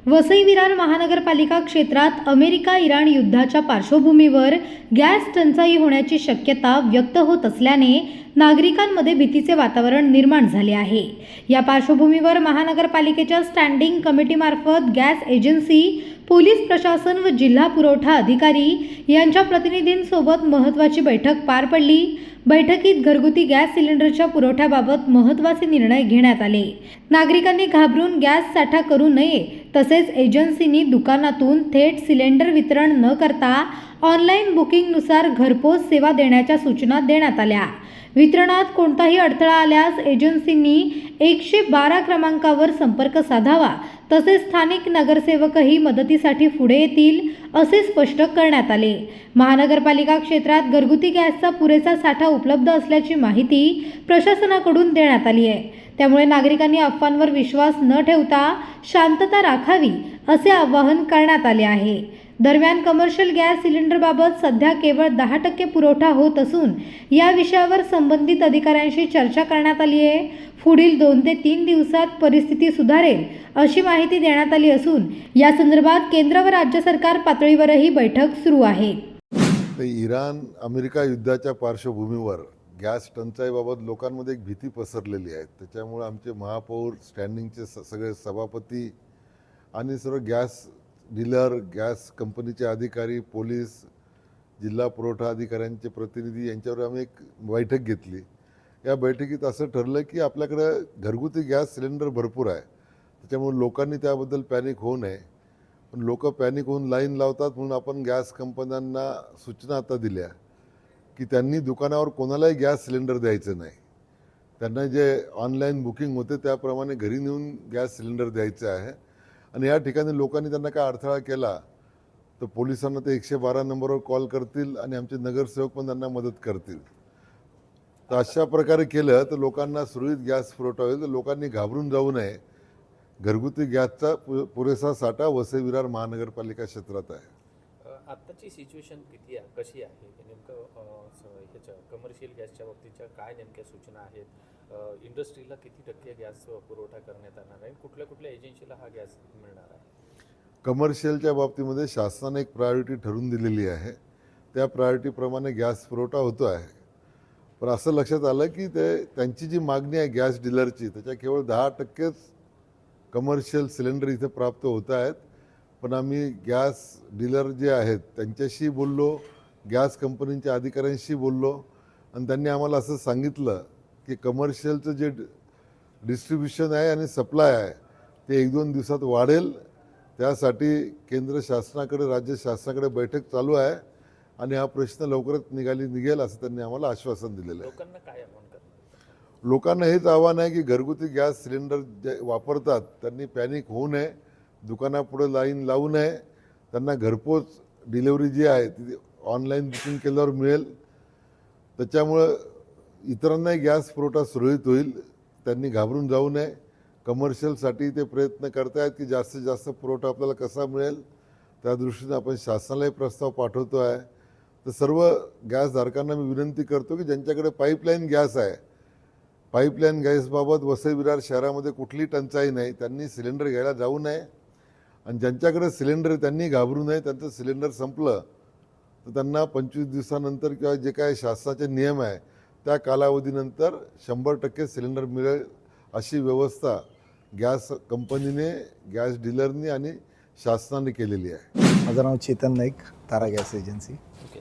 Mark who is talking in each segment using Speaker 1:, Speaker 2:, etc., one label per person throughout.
Speaker 1: वसई विरार महानगरपालिका क्षेत्रात America Iran युद्धाच्या पार्श्वभूमीवर गॅस टंचाई होण्याची शक्यता व्यक्त होत असल्याने नागरिकांमध्ये भीतीचे वातावरण निर्माण झाले आहे। या पार्श्वभूमीवर महानगरपालिकेच्या स्टँडिंग कमिटीमार्फत गॅस एजन्सी, पोलीस प्रशासन व जिल्हा पुरवठा अधिकारी यांच्या प्रतिनिधींसोबत महत्त्वाची बैठक पार पडली। बैठकीत घरगुती गॅस सिलेंडरच्या पुरवठ्याबाबत महत्त्वाचे निर्णय घेण्यात आले। नागरिकांनी घाबरून गॅस साठा करू नये, तसेच एजन्सीनी दुकानातून थेट सिलेंडर वितरण न करता ऑनलाईन बुकिंगनुसार घरपोच सेवा देण्याच्या सूचना देण्यात आल्या। वितरणात कोणताही अडथळा आल्यास एजन्सींनी 112 क्रमांकावर संपर्क साधावा, तसेच स्थानिक नगरसेवकही मदतीसाठी पुढे येतील असे स्पष्ट करण्यात आले। महानगरपालिका क्षेत्रात घरगुती गॅसचा पुरेसा साठा उपलब्ध असल्याची माहिती प्रशासनाकडून देण्यात आली आहे। त्यामुळे नागरिकांनी अफवांवर विश्वास न ठेवता शांतता राखावी असे आवाहन करण्यात आले आहे। दरम्यान कमर्शियल गॅस सिलेंडरबाबत सध्या केवळ 10% पुरवठा होत असून या विषयावर संबंधित अधिकाऱ्यांशी चर्चा करण्यात आली आहे। पुढील 2 ते 3 दिवसात परिस्थिती सुधारेल अशी माहिती देण्यात आली असून या संदर्भात केंद्र व राज्य सरकार पातळीवरही बैठक सुरू आहे।
Speaker 2: इराण अमेरिका युद्धाच्या पार्श्वभूमीवर गॅस टंचाईबाबत लोकांमध्ये एक भीती पसरलेली आहे। त्याच्यामुळे आमचे महापौर, स्टँडिंगचे सगळे सभापती आणि सर्व गॅस डीलर, गॅस कंपनीचे अधिकारी, पोलीस, जिल्हा पुरवठा अधिकाऱ्यांचे प्रतिनिधी यांच्यावर आम्ही एक बैठक घेतली। या बैठकीत असं ठरलं की आपल्याकडे घरगुती गॅस सिलेंडर भरपूर आहे, त्याच्यामुळे लोकांनी त्याबद्दल पॅनिक होऊ नये। पण लोक पॅनिक होऊन लाईन लावतात, म्हणून आपण गॅस कंपन्यांना सूचना आता दिल्या की त्यांनी दुकानावर कोणालाही गॅस सिलेंडर द्यायचं नाही। त्यांना जे ऑनलाईन बुकिंग होते त्याप्रमाणे घरी नेऊन गॅस सिलेंडर द्यायचं आहे। आणि या ठिकाणी लोकांनी त्यांना काय अडथळा केला तर पोलिसांना ते 112 नंबरवर कॉल करतील आणि आमचे नगरसेवक पण त्यांना मदत करतील। तर अशा प्रकारे केलं तर लोकांना सुरळीत गॅस पुरवठा होईल। तर लोकांनी घाबरून जाऊ नये। घरगुती गॅसचा पुरेसा साठा वसई विरार महानगरपालिका क्षेत्रात आहे।
Speaker 3: आत्ताची सिच्युएशन किती आहे, कशी आहे नेमकं? ह्याच्या कमर्शियल गॅसच्या बाबतीच्या काय नेमक्या सूचना आहेत? इंडस्ट्रीला किती टक्के गॅस पुरवठा करण्यात येणार आहे? कुठल्या कुठल्या एजन्सीला हा गॅस मिळणार आहे?
Speaker 2: कमर्शियलच्या बाबतीमध्ये शासनाने एक प्रायोरिटी ठरवून दिलेली आहे। त्या प्रायोरिटीप्रमाणे गॅस पुरवठा होतो आहे। पण असं लक्षात आलं की त्यांची जी मागणी आहे गॅस डीलरची, त्याच्या केवळ 10%च कमर्शियल सिलेंडर इथे प्राप्त होत आहेत। पण आम्ही गॅस डीलर जे आहेत त्यांच्याशी बोललो, गॅस कंपनीच्या अधिकाऱ्यांशी बोललो आणि त्यांनी आम्हाला असं सांगितलं की कमर्शियलचं जे डिस्ट्रीब्युशन आहे आणि सप्लाय आहे ते 1-2 दिवसात वाढेल। त्यासाठी केंद्र शासनाकडे, राज्य शासनाकडे बैठक चालू आहे आणि हा प्रश्न लवकरच निघेल असं त्यांनी आम्हाला आश्वासन दिलेलं आहे।
Speaker 3: लोकांना काय आव्हान करणार?
Speaker 2: लोकांना हेच आव्हान आहे की घरगुती गॅस सिलेंडर जे वापरतात त्यांनी पॅनिक होऊ नये, दुकानापुढे लाईन लावू नये। त्यांना घरपोच डिलेवरी जी आहे ती ऑनलाईन बुकिंग केल्यावर मिळेल। त्याच्यामुळं इतरांनाही गॅस पुरवठा सुरळीत होईल। त्यांनी घाबरून जाऊ नये। कमर्शियलसाठी ते प्रयत्न करत आहेत की जास्तीत जास्त पुरवठा आपल्याला कसा मिळेल, त्या दृष्टीने आपण शासनालाही प्रस्ताव पाठवतो आहे। तर सर्व गॅसधारकांना मी विनंती करतो की ज्यांच्याकडे पाईपलाईन गॅस आहे, पाईपलाईन गॅसबाबत वसई विरार शहरामध्ये कुठली टंचाई नाही, त्यांनी सिलेंडर घ्यायला जाऊ नये। आणि ज्यांच्याकडे सिलेंडर त्यांनी घाबरू नये। त्यांचं सिलेंडर संपलं तर त्यांना 25 दिवसानंतर किंवा जे काय शासनाचे नियम आहे त्या कालावधीनंतर 100% सिलेंडर मिळेल अशी व्यवस्था गॅस कंपनीने, गॅस डीलरनी आणि शासनाने केलेली आहे।
Speaker 4: माझं नाव चेतन नाईक, तारा गॅस एजन्सी।
Speaker 3: ओके,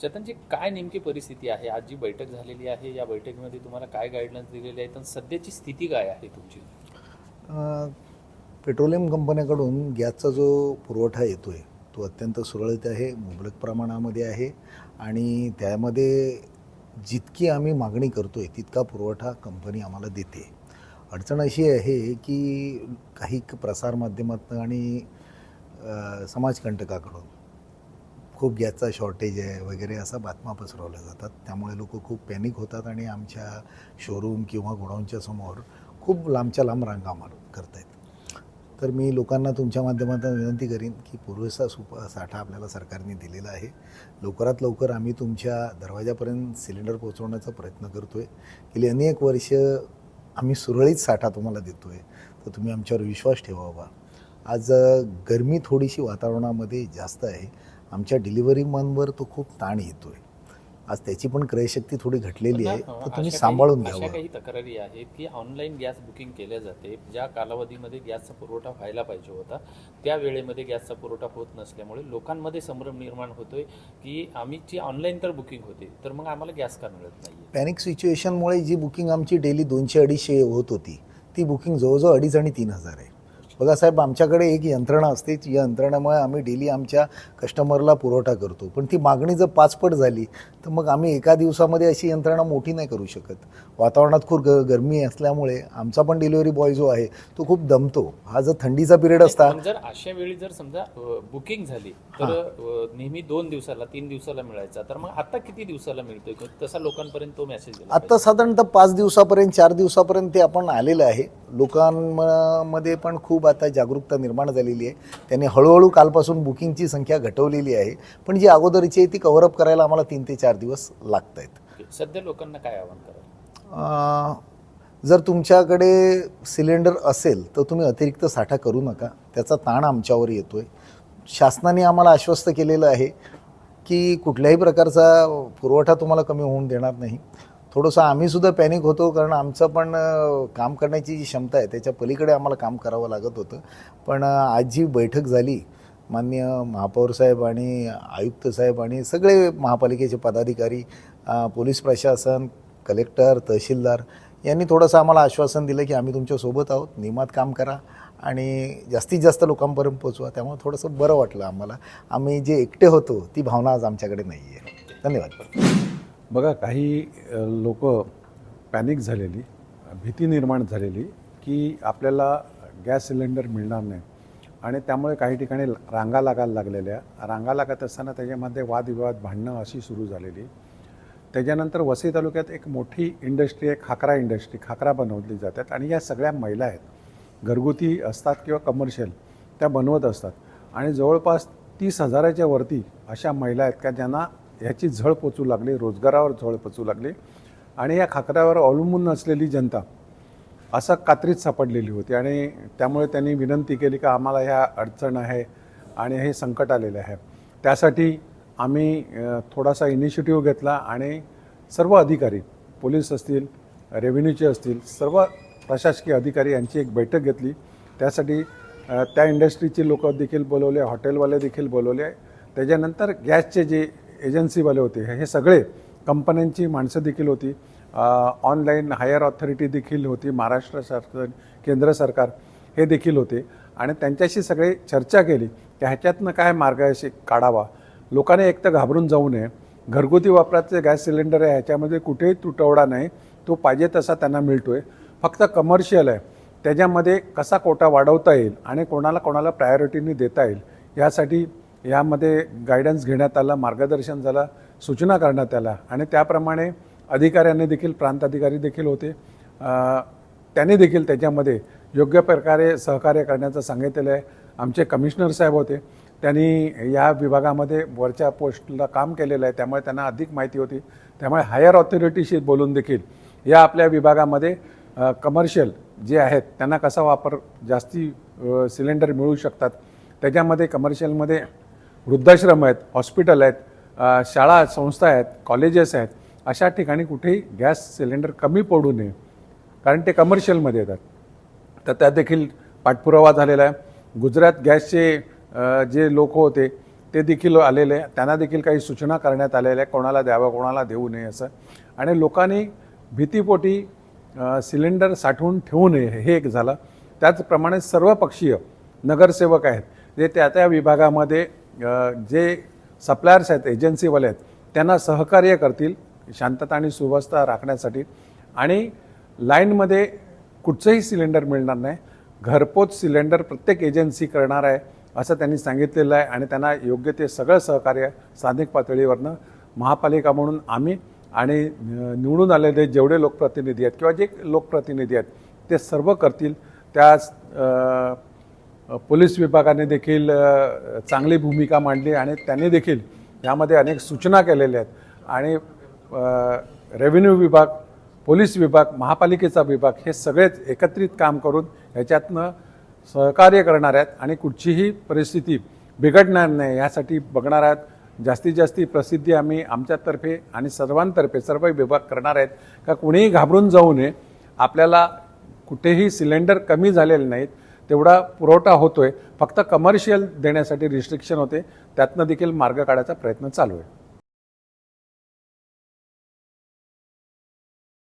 Speaker 3: चेतनजी, काय नेमकी परिस्थिती आहे? आज जी बैठक झालेली आहे या बैठकीमध्ये तुम्हाला काय गाईडलाईन्स दिलेले आहेत आणि सध्याची स्थिती काय आहे तुमची?
Speaker 4: पेट्रोलियम कंपन्याकडून गॅसचा जो पुरवठा येतो आहे तो अत्यंत सुरळीत आहे, मुबलक प्रमाणामध्ये आहे आणि त्यामध्ये जितकी आम्ही मागणी करतो आहे तितका पुरवठा कंपनी आम्हाला देते। अडचण अशी आहे की काही प्रसारमाध्यमातून आणि समाजकंटकाकडून खूप गॅसचा शॉर्टेज आहे वगैरे असा बातम्या पसरवल्या जातात। त्यामुळे लोक खूप पॅनिक होतात आणि आमच्या शोरूम किंवा गोडाऊनच्या समोर खूप लांबच्या लांब रांगा करत आहेत। तर मी लोकांना तुमच्या माध्यमातून विनंती करीन की पुरेसा साठा आपल्याला सरकारने दिलेला आहे। लवकरात लवकर आम्ही तुमच्या दरवाजापर्यंत सिलेंडर पोहोचवण्याचा प्रयत्न करतो आहे। गेली अनेक वर्ष आम्ही सुरळीत साठा तुम्हाला देतो आहे, तर तुम्ही आमच्यावर विश्वास ठेवावा आज गरमी थोडीशी वातावरणामध्ये जास्त आहे. आमच्या डिलिव्हरी मनवर तो खूप ताण येतो आहे. आज त्याची पण क्रयशक्ती थोडी घटलेली आहे, तर तुम्ही सांभाळून
Speaker 3: अशा
Speaker 4: घ्यावं.
Speaker 3: काही तक्रारी आहेत की ऑनलाईन गॅस बुकिंग केल्या जाते, ज्या कालावधीमध्ये गॅसचा पुरवठा व्हायला पाहिजे होता त्या वेळेमध्ये गॅसचा पुरवठा होत नसल्यामुळे लोकांमध्ये संभ्रम निर्माण होतोय की आमची ऑनलाईन तर बुकिंग होते तर मग आम्हाला गॅस का मिळत नाही.
Speaker 4: पॅनिक सिच्युएशनमुळे जी बुकिंग आमची डेली 200-250 होत होती, ती बुकिंग जवळजवळ 2,500 आणि 3,000 आहे. बघा साहेब, आमच्याकडे एक यंत्रणा असते, या यंत्रणेमुळे आम्ही डेली आमच्या कस्टमरला पुरवठा करतो. पण ती मागणी जर 5 पट झाली तर मग आम्ही एका दिवसामध्ये अशी यंत्रणा मोठी नाही करू शकत. वातावरणात खूप गरमी असल्यामुळे आमचा पण डिलिव्हरी बॉय जो आहे तो खूप दमतो. हा जर थंडीचा पिरियड असता,
Speaker 3: पण जर अशा वेळी जर समजा बुकिंग झाली तर नेहमी 2 दिवसाला 3 दिवसाला मिळायचा, तर मग आता किती दिवसाला मिळतोय तसा लोकांपर्यंत तो मेसेज गेला
Speaker 4: आत्ता साधारणतः 5 दिवसापर्यंत 4 दिवसापर्यंत ते आपण आलेलं आहे. लोकांमध्ये पण खूप आता जागरूकता निर्माण झालेली आहे. त्यांनी हळूहळू कालपासून बुकिंगची संख्या घटवलेली आहे. पण जी अगोदरची आहे ती कव्हरअप करायला आम्हाला 3 ते 4 दिवस लागत आहेत.
Speaker 3: सध्या लोकांना काय आवाहन कराल?
Speaker 4: जर तुमच्याकडे सिलेंडर असेल तर तुम्ही अतिरिक्त साठा करू नका, त्याचा ताण आमच्यावर येतो आहे. शासनाने आम्हाला आश्वस्त केलेलं आहे की कुठल्याही प्रकारचा पुरवठा तुम्हाला कमी होऊन देणार नाही. थोडंसं आम्हीसुद्धा पॅनिक होतो, कारण आमचं पण काम करण्याची जी क्षमता आहे त्याच्या पलीकडे आम्हाला काम करावं लागत होतं. पण आज जी बैठक झाली, माननीय महापौर साहेब आणि आयुक्त साहेब आणि सगळे महापालिकेचे पदाधिकारी, पोलीस प्रशासन, कलेक्टर, तहसीलदार यांनी थोडंसं आम्हाला आश्वासन दिलं की आम्ही तुमच्यासोबत आहोत, नियमात काम करा आणि जास्तीत जास्त लोकांपर्यंत पोचवा. त्यामुळे थोडंसं बरं वाटलं आम्हाला. आम्ही जे एकटे होतो ती भावना आज आमच्याकडे नाही आहे. धन्यवाद.
Speaker 5: बघा, काही लोक पॅनिक झालेली, भीती निर्माण झालेली की आपल्याला गॅस सिलेंडर मिळणार नाही आणि त्यामुळे काही ठिकाणी रांगा लागायला लागलेल्या. रांगा लागत असताना त्याच्यामध्ये वादविवाद, भांडणं अशी सुरू झालेली. त्याच्यानंतर वसई तालुक्यात एक मोठी इंडस्ट्री आहे, खाकरा इंडस्ट्री. खाकरा बनवली जातात आणि या सगळ्या महिला आहेत, घरगुती असतात किंवा कमर्शियल, त्या बनवत असतात आणि जवळपास 30,000च्या वरती अशा महिला आहेत का ज्यांना ह्याची झळ पोचू लागली, रोजगारावर झळ पोचू लागली आणि या खाकऱ्यावर अवलंबून असलेली जनता असं कात्रीत सापडलेली होती. आणि त्यामुळे त्यांनी विनंती केली की आम्हाला ह्या अडचण आहे आणि हे संकट आलेलं आहे. त्यासाठी आम्ही थोडासा इनिशिएटिव्ह घेतला आणि सर्व अधिकारी, पोलीस असतील, रेव्हेन्यूचे असतील, सर्व प्रशासकीय अधिकारी यांची एक बैठक घेतली. त्यासाठी त्या इंडस्ट्रीचे लोक देखील बोलवले, हॉटेलवाले देखील बोलवले. त्याच्यानंतर गॅसचे जे एजन्सीवाले होते, हे सगळे कंपन्यांची माणसं देखील होती. ऑनलाईन हायर ऑथॉरिटी देखील होती, महाराष्ट्र सरकार, केंद्र सरकार हे देखील होते आणि त्यांच्याशी सगळे चर्चा केली की ह्याच्यातनं काय मार्ग काढावा. लोकांनी एक तर घाबरून जाऊ नये. घरगुती वापराचे गॅस सिलेंडर आहे, ह्याच्यामध्ये कुठेही तुटवडा नाही, तो पाहिजे तसा त्यांना मिळतो आहे. फक्त कमर्शियल आहे, त्याच्यामध्ये कसा कोटा वाढवता येईल आणि कोणाला प्रायोरिटीने देता येईल यासाठी यामध्ये गायडन्स घेण्यात आला, मार्गदर्शन झालं, सूचना करण्यात आल्या आणि त्याप्रमाणे अधिकाऱ्यांनी देखील, प्रांताधिकारी देखील होते, त्यांनी देखील त्याच्यामध्ये योग्य प्रकारे सहकार्य करण्याचं सांगितलेलं आहे. आमचे कमिशनर साहेब होते, त्यांनी या विभागामध्ये वरच्या पोस्टला काम केलेलं आहे, त्यामुळे त्यांना अधिक माहिती होती. त्यामुळे हायर ऑथॉरिटीशी बोलून देखील या आपल्या विभागामध्ये कमर्शियल जे आहेत त्यांना कसा वापर जास्ती सिलेंडर मिळू शकतात. त्याच्यामध्ये कमर्शियलमध्ये वृद्धाश्रम आहेत, हॉस्पिटल आहेत, शाळा संस्था आहेत, कॉलेजेस आहेत. अशा ठिकाणी कुठेही गॅस सिलेंडर कमी पडू नये, कारण ते कमर्शियलमध्ये येतात. तर त्यात देखील पाठपुरावा झालेला आहे. गुजरात गॅसचे जे लोक होते ते देखील आलेले, त्यांना देखील काही सूचना करण्यात आलेल्या आहे, कोणाला द्यावं कोणाला देऊ नये असं. आणि लोकांनी भीतीपोटी सिलेंडर साठवून ठेवू नये, हे एक झालं. त्याचप्रमाणे सर्वपक्षीय नगरसेवक आहेत जे त्या विभागामध्ये जे सप्लायर्स आहेत, एजन्सीवाले आहेत, त्यांना सहकार्य करतील शांतता आणि सुव्यवस्था राखण्यासाठी. आणि लाईनमध्ये कुठचंही सिलेंडर मिळणार नाही, घरपोच सिलेंडर प्रत्येक एजन्सी करणार आहे असं त्यांनी सांगितलेलं आहे. आणि त्यांना योग्य ते सगळं सहकार्य स्थानिक पातळीवरनं महापालिका म्हणून आम्ही आणि निवडून आलेले जेवढे लोकप्रतिनिधी आहेत किंवा जे लोकप्रतिनिधी आहेत ते सर्व करतील. त्याच पोलीस विभागाने देखील चांगली भूमिका मांडली आणि त्यांनी देखील यामध्ये अनेक सूचना केलेल्या आहेत. आणि रेव्हेन्यू विभाग, पोलीस विभाग, महापालिकेचा विभाग हे सगळेच एकत्रित काम करून ह्याच्यातनं सहकार्य करणार आहेत आणि कुठचीही परिस्थिती बिघडणार नाही यासाठी बघणार आहेत। जास्तीत जास्त प्रसिद्धी आम्ही आमच्यातर्फे आणि सर्वांतर्फे सर्व विभाग करणार आहेत का कुणीही घाबरून जाऊ नये। आपल्याला कुठेही सिलेंडर कमी झालेले नाहीत, तेवढा पुरवठा होतोय, फक्त कमर्शियल देण्यासाठी रिस्ट्रिक्शन होते, त्यातनं देखील मार्ग काढायचा प्रयत्न चालू आहे।